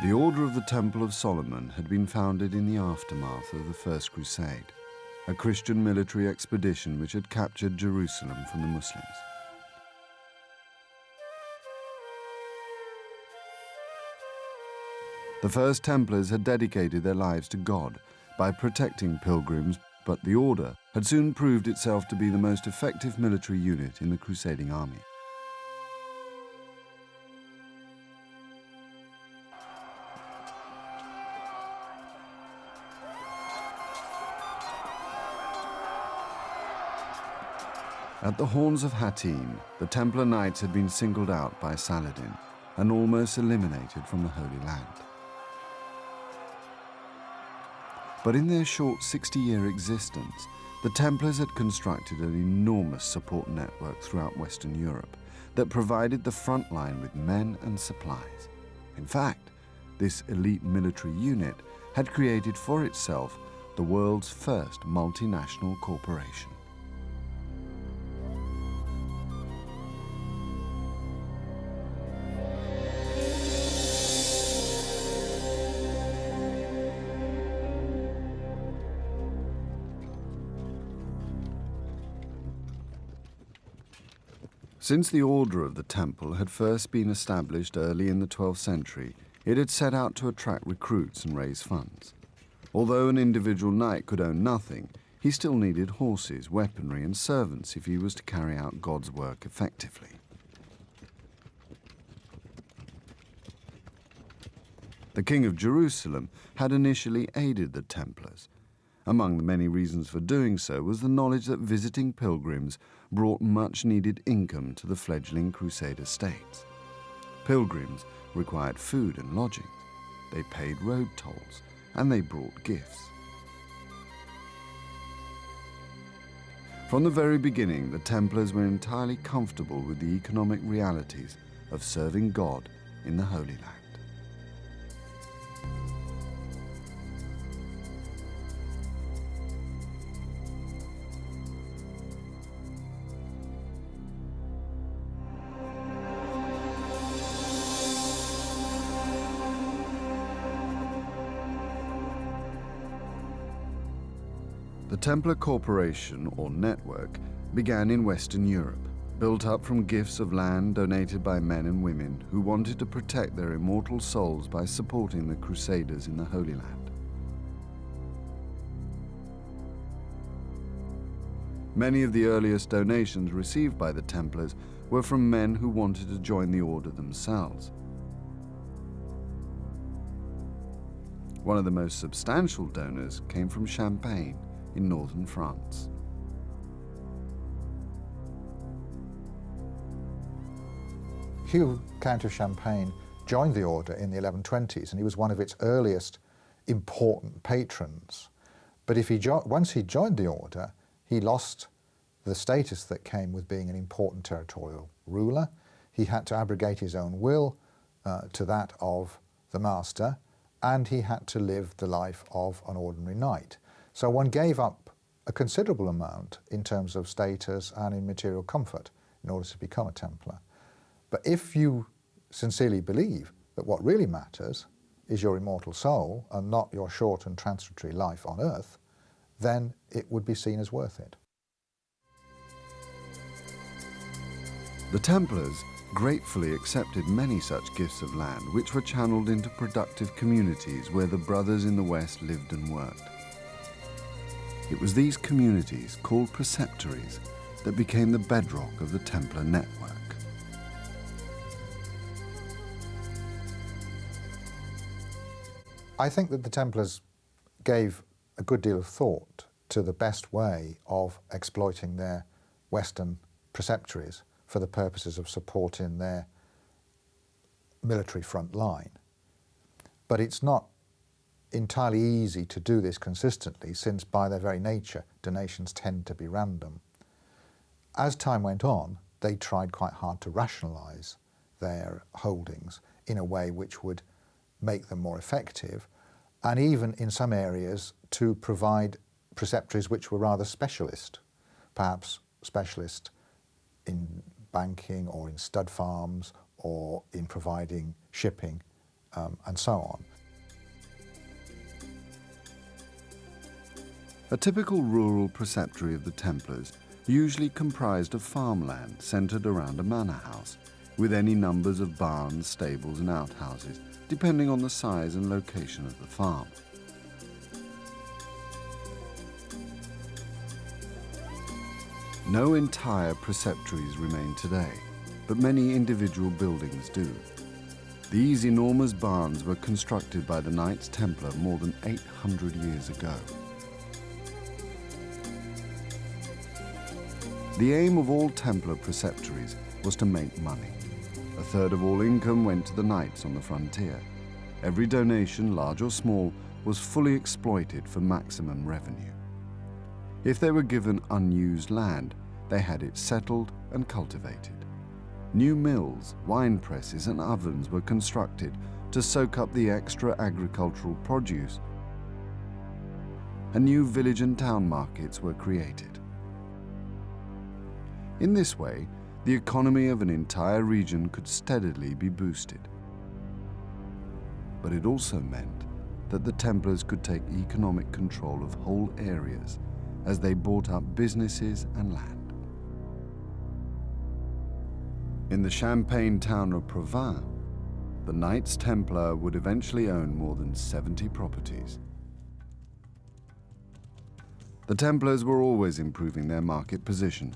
The Order of the Temple of Solomon had been founded in the aftermath of the First Crusade, a Christian military expedition which had captured Jerusalem from the Muslims. The first Templars had dedicated their lives to God by protecting pilgrims, but the order had soon proved itself to be the most effective military unit in the crusading army. At the Horns of Hattin, the Templar Knights had been singled out by Saladin and almost eliminated from the Holy Land. But in their short 60-year existence, the Templars had constructed an enormous support network throughout Western Europe that provided the front line with men and supplies. In fact, this elite military unit had created for itself the world's first multinational corporation. Since the Order of the Temple had first been established early in the 12th century, it had set out to attract recruits and raise funds. Although an individual knight could own nothing, he still needed horses, weaponry, and servants if he was to carry out God's work effectively. The King of Jerusalem had initially aided the Templars. Among the many reasons for doing so was the knowledge that visiting pilgrims brought much-needed income to the fledgling Crusader states. Pilgrims required food and lodgings, they paid road tolls, and they brought gifts. From the very beginning, the Templars were entirely comfortable with the economic realities of serving God in the Holy Land. The Templar Corporation, or network, began in Western Europe, built up from gifts of land donated by men and women who wanted to protect their immortal souls by supporting the Crusaders in the Holy Land. Many of the earliest donations received by the Templars were from men who wanted to join the order themselves. One of the most substantial donors came from Champagne, in northern France. Hugh, Count of Champagne, joined the order in the 1120s, and he was one of its earliest important patrons. But once he joined the order, he lost the status that came with being an important territorial ruler. He had to abrogate his own will to that of the master, and he had to live the life of an ordinary knight. So one gave up a considerable amount in terms of status and in material comfort in order to become a Templar. But if you sincerely believe that what really matters is your immortal soul and not your short and transitory life on earth, then it would be seen as worth it. The Templars gratefully accepted many such gifts of land, which were channeled into productive communities where the brothers in the West lived and worked. It was these communities, called preceptories, that became the bedrock of the Templar network. I think that the Templars gave a good deal of thought to the best way of exploiting their Western preceptories for the purposes of supporting their military front line. But it's not entirely easy to do this consistently, since by their very nature donations tend to be random. As time went on, they tried quite hard to rationalise their holdings in a way which would make them more effective, and even in some areas to provide preceptories which were rather specialist, perhaps specialist in banking or in stud farms or in providing shipping and so on. A typical rural preceptory of the Templars usually comprised of farmland centred around a manor house, with any numbers of barns, stables and outhouses, depending on the size and location of the farm. No entire preceptories remain today, but many individual buildings do. These enormous barns were constructed by the Knights Templar more than 800 years ago. The aim of all Templar preceptories was to make money. A third of all income went to the knights on the frontier. Every donation, large or small, was fully exploited for maximum revenue. If they were given unused land, they had it settled and cultivated. New mills, wine presses and ovens were constructed to soak up the extra agricultural produce, and new village and town markets were created. In this way, the economy of an entire region could steadily be boosted. But it also meant that the Templars could take economic control of whole areas as they bought up businesses and land. In the Champagne town of Provins, the Knights Templar would eventually own more than 70 properties. The Templars were always improving their market position,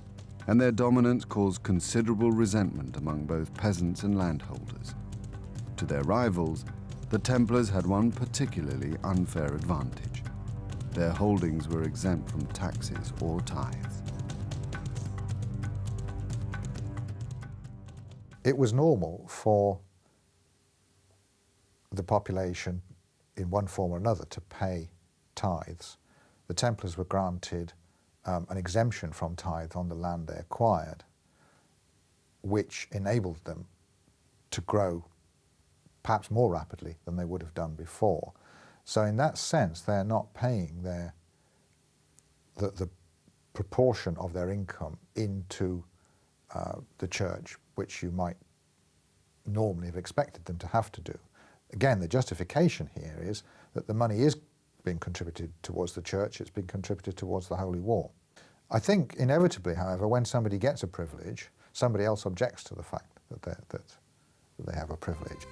and their dominance caused considerable resentment among both peasants and landholders. To their rivals, the Templars had one particularly unfair advantage. Their holdings were exempt from taxes or tithes. It was normal for the population, in one form or another, to pay tithes. The Templars were granted an exemption from tithe on the land they acquired, which enabled them to grow perhaps more rapidly than they would have done before. So in that sense, they're not paying the proportion of their income into the church, which you might normally have expected them to have to do. Again, the justification here is that the money is being contributed towards the church, it's being contributed towards the Holy War. I think inevitably, however, when somebody gets a privilege, somebody else objects to the fact that they have a privilege.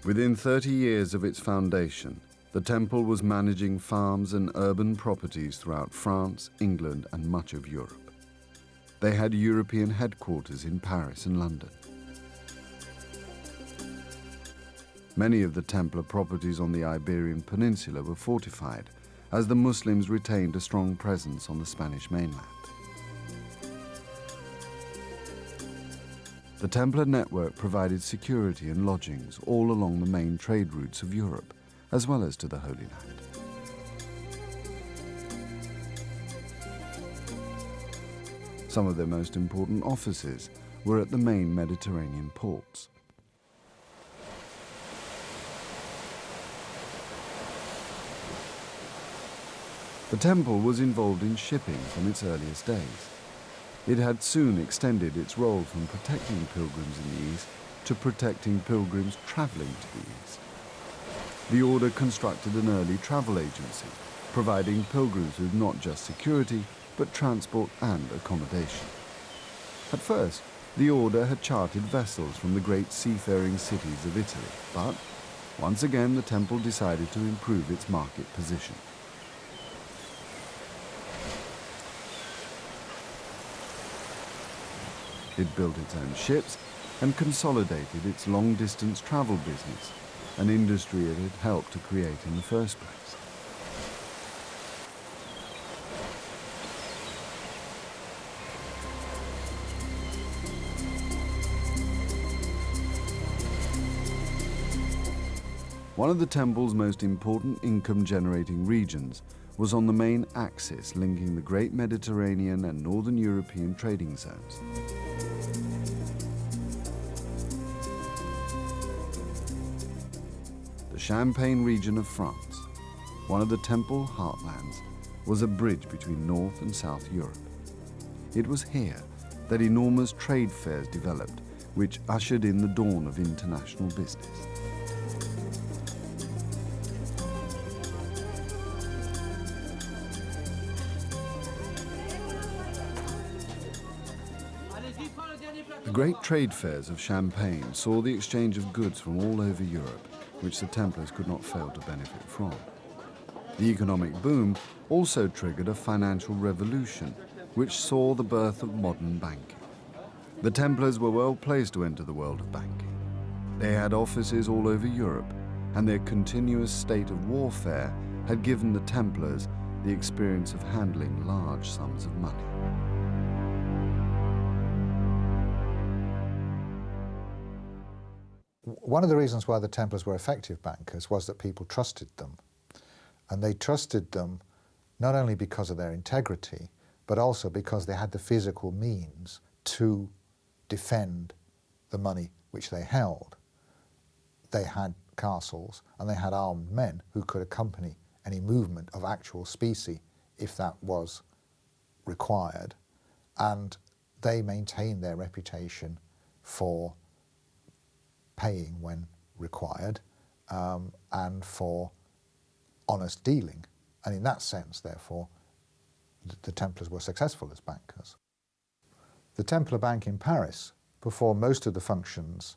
Within 30 years of its foundation, the temple was managing farms and urban properties throughout France, England, and much of Europe. They had European headquarters in Paris and London. Many of the Templar properties on the Iberian Peninsula were fortified, as the Muslims retained a strong presence on the Spanish mainland. The Templar network provided security and lodgings all along the main trade routes of Europe, as well as to the Holy Land. Some of their most important offices were at the main Mediterranean ports. The temple was involved in shipping from its earliest days. It had soon extended its role from protecting pilgrims in the East to protecting pilgrims travelling to the East. The order constructed an early travel agency, providing pilgrims with not just security, but transport and accommodation. At first, the order had chartered vessels from the great seafaring cities of Italy, but once again the temple decided to improve its market position. It built its own ships and consolidated its long-distance travel business, an industry it had helped to create in the first place. One of the temple's most important income-generating regions was on the main axis linking the great Mediterranean and Northern European trading zones. The Champagne region of France, one of the temple heartlands, was a bridge between North and South Europe. It was here that enormous trade fairs developed, which ushered in the dawn of international business. The great trade fairs of Champagne saw the exchange of goods from all over Europe, which the Templars could not fail to benefit from. The economic boom also triggered a financial revolution, which saw the birth of modern banking. The Templars were well placed to enter the world of banking. They had offices all over Europe, and their continuous state of warfare had given the Templars the experience of handling large sums of money. One of the reasons why the Templars were effective bankers was that people trusted them. And they trusted them not only because of their integrity, but also because they had the physical means to defend the money which they held. They had castles and they had armed men who could accompany any movement of actual specie if that was required. And they maintained their reputation for paying when required, and for honest dealing. And in that sense, therefore, the Templars were successful as bankers. The Templar Bank in Paris performed most of the functions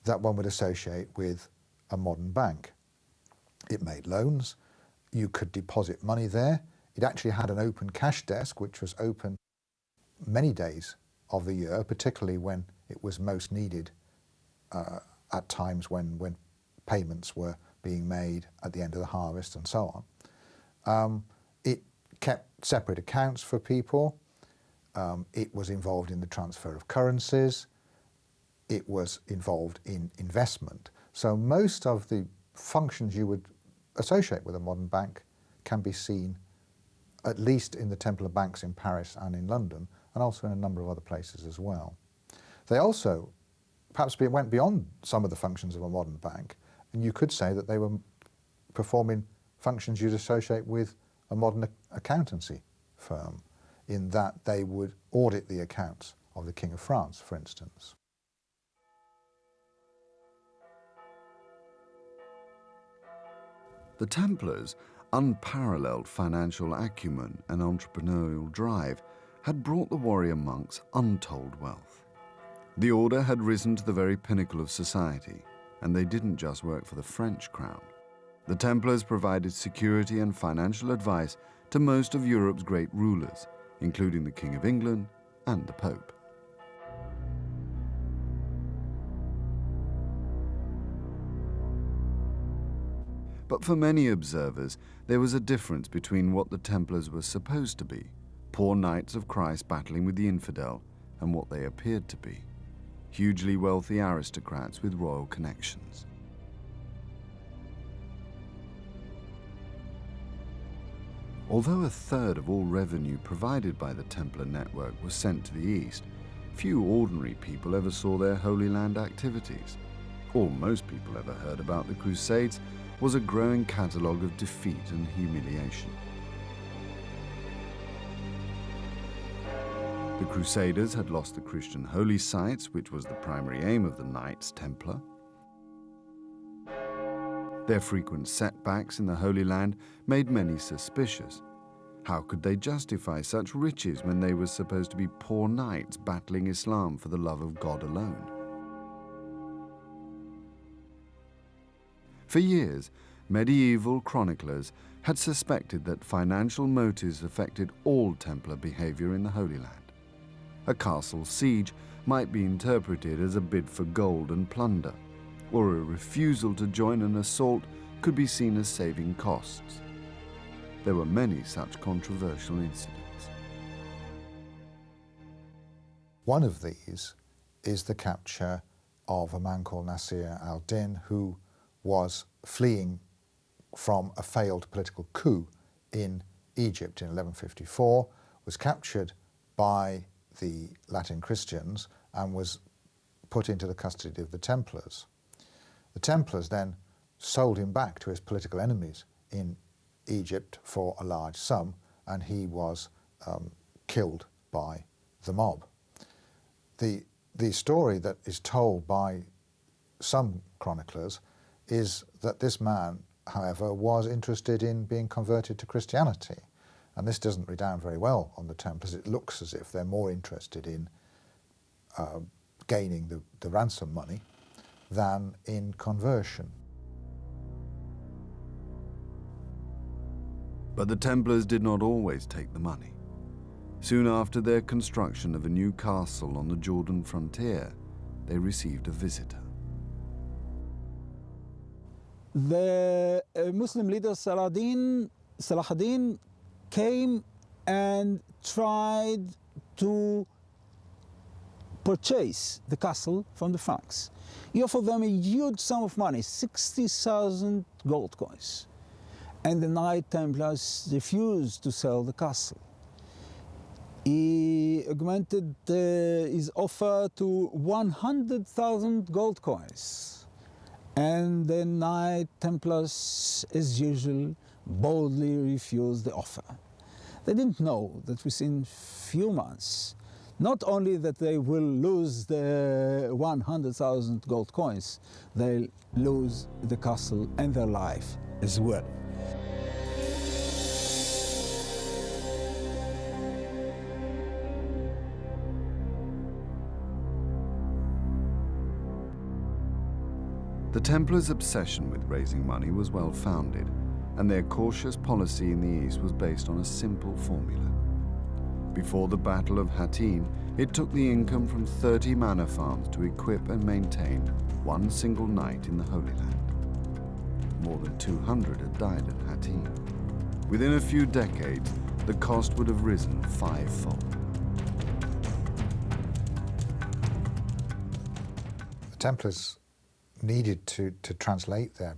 that one would associate with a modern bank. It made loans, you could deposit money there. It actually had an open cash desk, which was open many days of the year, particularly when it was most needed, at times when payments were being made at the end of the harvest and so on. It kept separate accounts for people. It was involved in the transfer of currencies. It was involved in investment. So most of the functions you would associate with a modern bank can be seen at least in the Templar banks in Paris and in London, and also in a number of other places as well. They also perhaps went beyond some of the functions of a modern bank, and you could say that they were performing functions you'd associate with a modern accountancy firm, in that they would audit the accounts of the King of France, for instance. The Templars' unparalleled financial acumen and entrepreneurial drive had brought the warrior monks untold wealth. The order had risen to the very pinnacle of society, and they didn't just work for the French crown. The Templars provided security and financial advice to most of Europe's great rulers, including the King of England and the Pope. But for many observers, there was a difference between what the Templars were supposed to be, poor knights of Christ battling with the infidel, and what they appeared to be, hugely wealthy aristocrats with royal connections. Although a third of all revenue provided by the Templar network was sent to the east, few ordinary people ever saw their Holy Land activities. All most people ever heard about the Crusades was a growing catalogue of defeat and humiliation. The Crusaders had lost the Christian holy sites, which was the primary aim of the Knights Templar. Their frequent setbacks in the Holy Land made many suspicious. How could they justify such riches when they were supposed to be poor knights battling Islam for the love of God alone? For years, medieval chroniclers had suspected that financial motives affected all Templar behavior in the Holy Land. A castle siege might be interpreted as a bid for gold and plunder, or a refusal to join an assault could be seen as saving costs. There were many such controversial incidents. One of these is the capture of a man called Nasir al-Din, who was fleeing from a failed political coup in Egypt in 1154, was captured by the Latin Christians and was put into the custody of the Templars. The Templars then sold him back to his political enemies in Egypt for a large sum, and he was killed by the mob. The story that is told by some chroniclers is that this man, however, was interested in being converted to Christianity. And this doesn't redound very well on the Templars. It looks as if they're more interested in gaining the ransom money than in conversion. But the Templars did not always take the money. Soon after their construction of a new castle on the Jordan frontier, they received a visitor. The Muslim leader Salah ad-Din came and tried to purchase the castle from the Franks. He offered them a huge sum of money, 60,000 gold coins. And the Knight Templars refused to sell the castle. He augmented his offer to 100,000 gold coins. And the Knight Templars, as usual, boldly refused the offer. They didn't know that within few months, not only that they will lose the 100,000 gold coins, they'll lose the castle and their life as well. The Templars' obsession with raising money was well founded, and their cautious policy in the East was based on a simple formula. Before the Battle of Hattin, it took the income from 30 manor farms to equip and maintain one single knight in the Holy Land. More than 200 had died at Hattin. Within a few decades, the cost would have risen fivefold. The Templars needed to translate their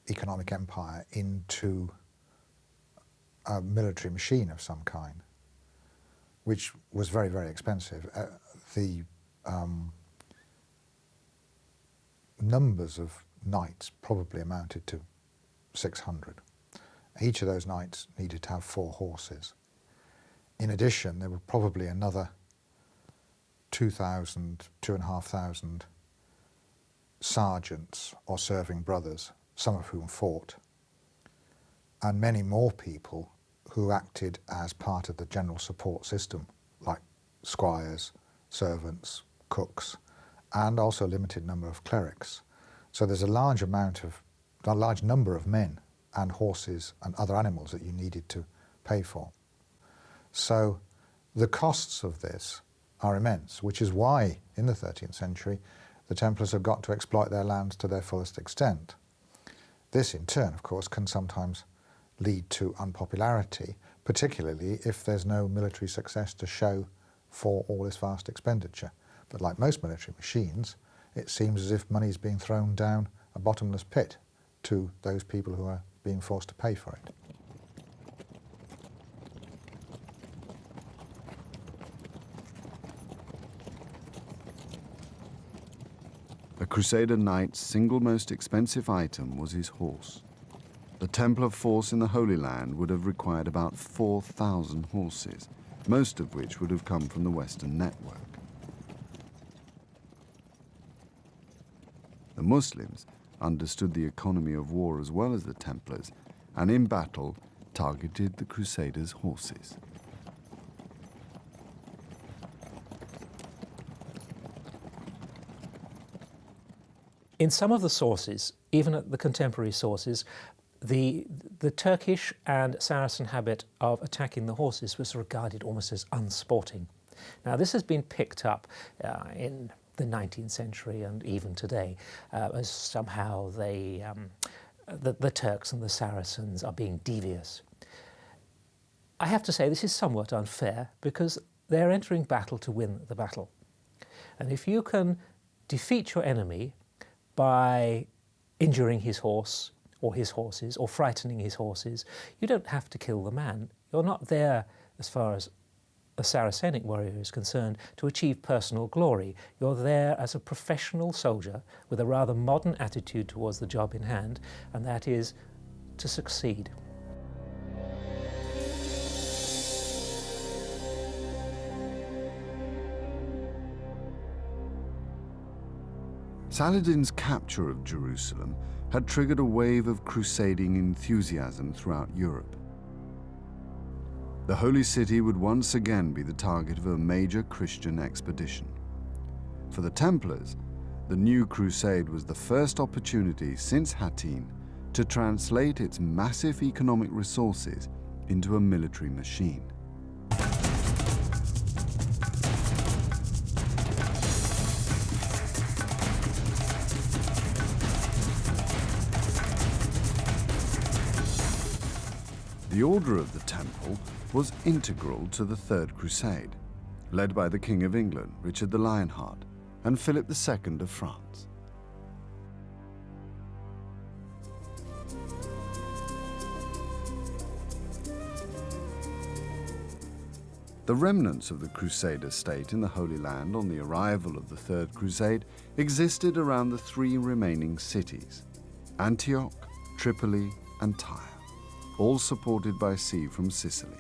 economic empire into a military machine of some kind, which was very, very expensive. The numbers of knights probably amounted to 600. Each of those knights needed to have 4 horses. In addition, there were probably another 2,000, 2,500 sergeants or serving brothers, some of whom fought, and many more people who acted as part of the general support system, like squires, servants, cooks, and also a limited number of clerics. So there's a large number of men and horses and other animals that you needed to pay for. So the costs of this are immense, which is why in the 13th century the Templars have got to exploit their lands to their fullest extent. This in turn, of course, can sometimes lead to unpopularity, particularly if there's no military success to show for all this vast expenditure. But like most military machines, it seems as if money is being thrown down a bottomless pit to those people who are being forced to pay for it. A Crusader knight's single most expensive item was his horse. The Templar force in the Holy Land would have required about 4,000 horses, most of which would have come from the Western network. The Muslims understood the economy of war as well as the Templars, and in battle targeted the Crusaders' horses. In some of the sources, even at the contemporary sources, the Turkish and Saracen habit of attacking the horses was regarded almost as unsporting. Now, this has been picked up in the 19th century and even today as somehow the Turks and the Saracens are being devious. I have to say this is somewhat unfair because they're entering battle to win the battle. And if you can defeat your enemy by injuring his horse or his horses or frightening his horses, you don't have to kill the man. You're not there, as far as a Saracenic warrior is concerned, to achieve personal glory. You're there as a professional soldier with a rather modern attitude towards the job in hand, and that is to succeed. Saladin's capture of Jerusalem had triggered a wave of crusading enthusiasm throughout Europe. The Holy City would once again be the target of a major Christian expedition. For the Templars, the new crusade was the first opportunity since Hattin to translate its massive economic resources into a military machine. The Order of the Temple was integral to the Third Crusade, led by the King of England, Richard the Lionheart, and Philip II of France. The remnants of the Crusader state in the Holy Land on the arrival of the Third Crusade existed around the three remaining cities, Antioch, Tripoli, and Tyre, all supported by sea from Sicily.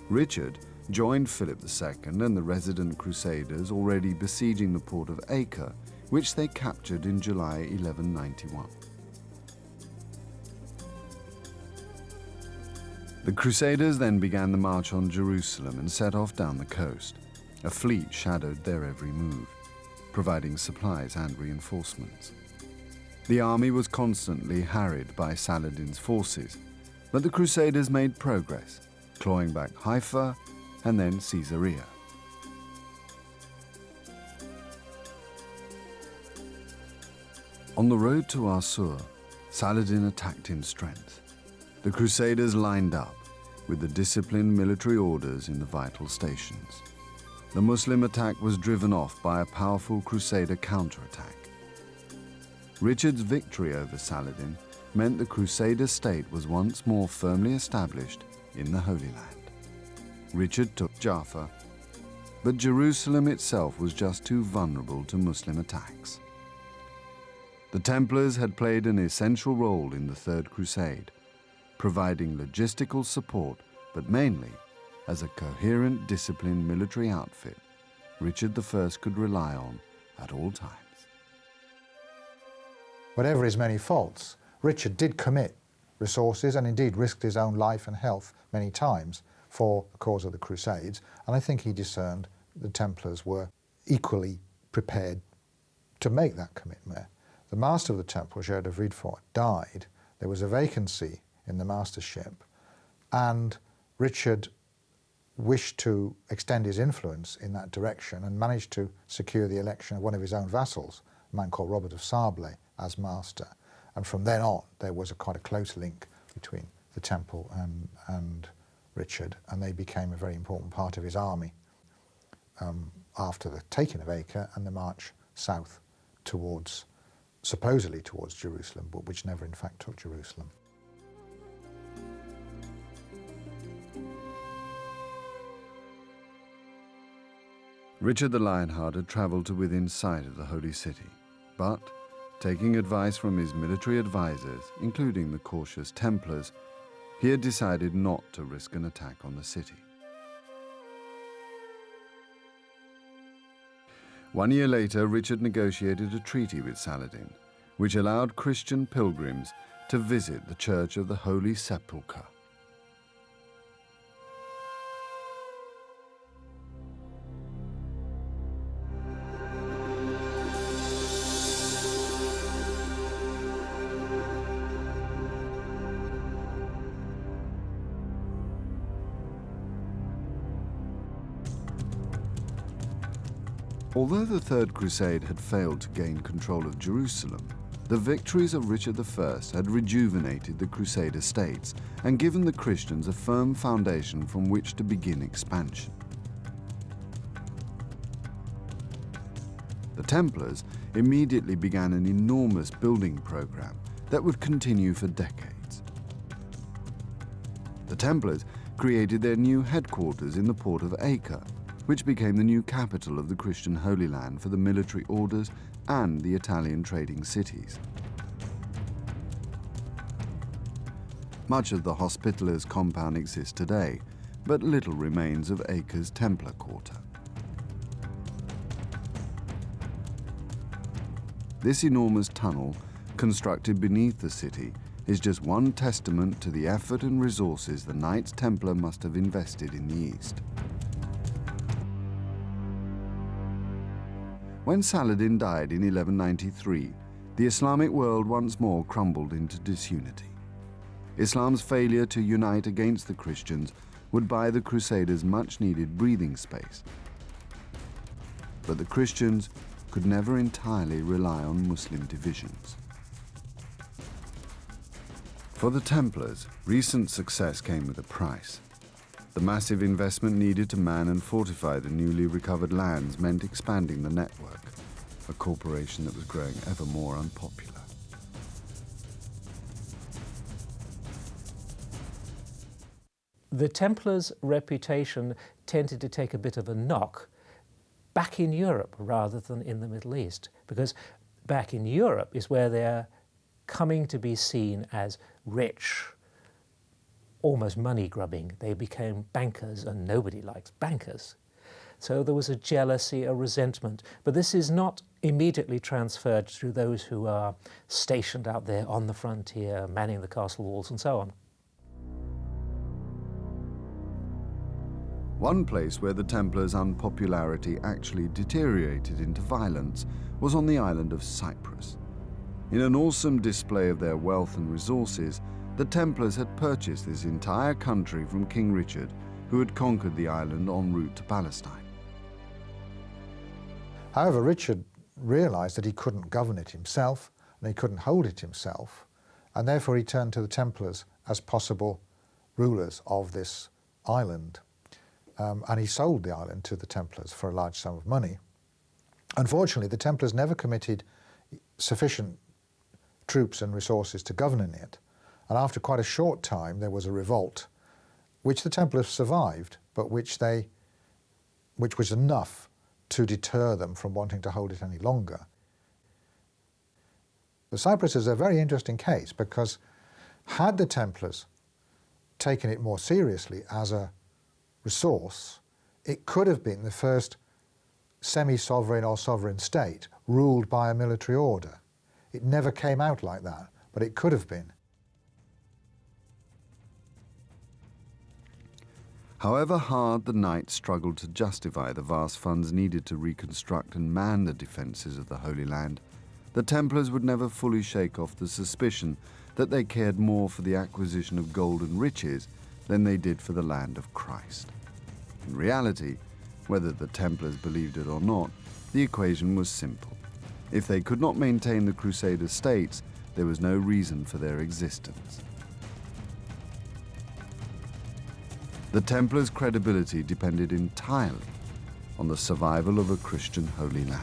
Richard joined Philip II and the resident Crusaders already besieging the port of Acre, which they captured in July 1191. The Crusaders then began the march on Jerusalem and set off down the coast. A fleet shadowed their every move, providing supplies and reinforcements. The army was constantly harried by Saladin's forces, but the Crusaders made progress, clawing back Haifa and then Caesarea. On the road to Assur, Saladin attacked in strength. The Crusaders lined up, with the disciplined military orders in the vital stations. The Muslim attack was driven off by a powerful Crusader counterattack. Richard's victory over Saladin meant the Crusader state was once more firmly established in the Holy Land. Richard took Jaffa, but Jerusalem itself was just too vulnerable to Muslim attacks. The Templars had played an essential role in the Third Crusade, providing logistical support, but mainly as a coherent, disciplined military outfit Richard I could rely on at all times. Whatever his many faults, Richard did commit resources and indeed risked his own life and health many times for the cause of the Crusades, and I think he discerned the Templars were equally prepared to make that commitment. The Master of the Temple, Gerard of Riedfort, died. There was a vacancy in the mastership, and Richard wished to extend his influence in that direction and managed to secure the election of one of his own vassals, a man called Robert of Sablé, as master. And from then on, there was quite a close link between the Temple and Richard, and they became a very important part of his army after the taking of Acre and the march south towards, supposedly towards Jerusalem, but which never in fact took Jerusalem. Richard the Lionheart had travelled to within sight of the Holy City, but, taking advice from his military advisors, including the cautious Templars, he had decided not to risk an attack on the city. 1 year later, Richard negotiated a treaty with Saladin, which allowed Christian pilgrims to visit the Church of the Holy Sepulchre. Although the Third Crusade had failed to gain control of Jerusalem, the victories of Richard I had rejuvenated the Crusader states and given the Christians a firm foundation from which to begin expansion. The Templars immediately began an enormous building program that would continue for decades. The Templars created their new headquarters in the port of Acre, which became the new capital of the Christian Holy Land for the military orders and the Italian trading cities. Much of the Hospitallers compound exists today, but little remains of Acre's Templar quarter. this enormous tunnel, constructed beneath the city, is just one testament to the effort and resources the Knights Templar must have invested in the East. When Saladin died in 1193, the Islamic world once more crumbled into disunity. Islam's failure to unite against the Christians would buy the Crusaders much-needed breathing space. But the Christians could never entirely rely on Muslim divisions. For the Templars, recent success came with a price. The massive investment needed to man and fortify the newly recovered lands meant expanding the network, a corporation that was growing ever more unpopular. The Templars' reputation tended to take a bit of a knock back in Europe rather than in the Middle East, because back in Europe is where they're coming to be seen as rich, almost money-grubbing. They became bankers, and nobody likes bankers. So there was a jealousy, a resentment. But this is not immediately transferred to those who are stationed out there on the frontier, manning the castle walls and so on. One place where the Templars' unpopularity actually deteriorated into violence was on the island of Cyprus. In an awesome display of their wealth and resources, the Templars had purchased this entire country from King Richard, who had conquered the island en route to Palestine. However, Richard realised that he couldn't govern it himself, and he couldn't hold it himself, and therefore he turned to the Templars as possible rulers of this island. And he sold the island to the Templars for a large sum of money. Unfortunately, the Templars never committed sufficient troops and resources to governing it, and after quite a short time there was a revolt, which the Templars survived, but which was enough to deter them from wanting to hold it any longer. The Cyprus is a very interesting case because had the Templars taken it more seriously as a resource, it could have been the first semi-sovereign or sovereign state ruled by a military order. It never came out like that, but it could have been. However hard the Knights struggled to justify the vast funds needed to reconstruct and man the defences of the Holy Land, the Templars would never fully shake off the suspicion that they cared more for the acquisition of gold and riches than they did for the land of Christ. In reality, whether the Templars believed it or not, the equation was simple. If they could not maintain the Crusader states, there was no reason for their existence. The Templars' credibility depended entirely on the survival of a Christian Holy Land.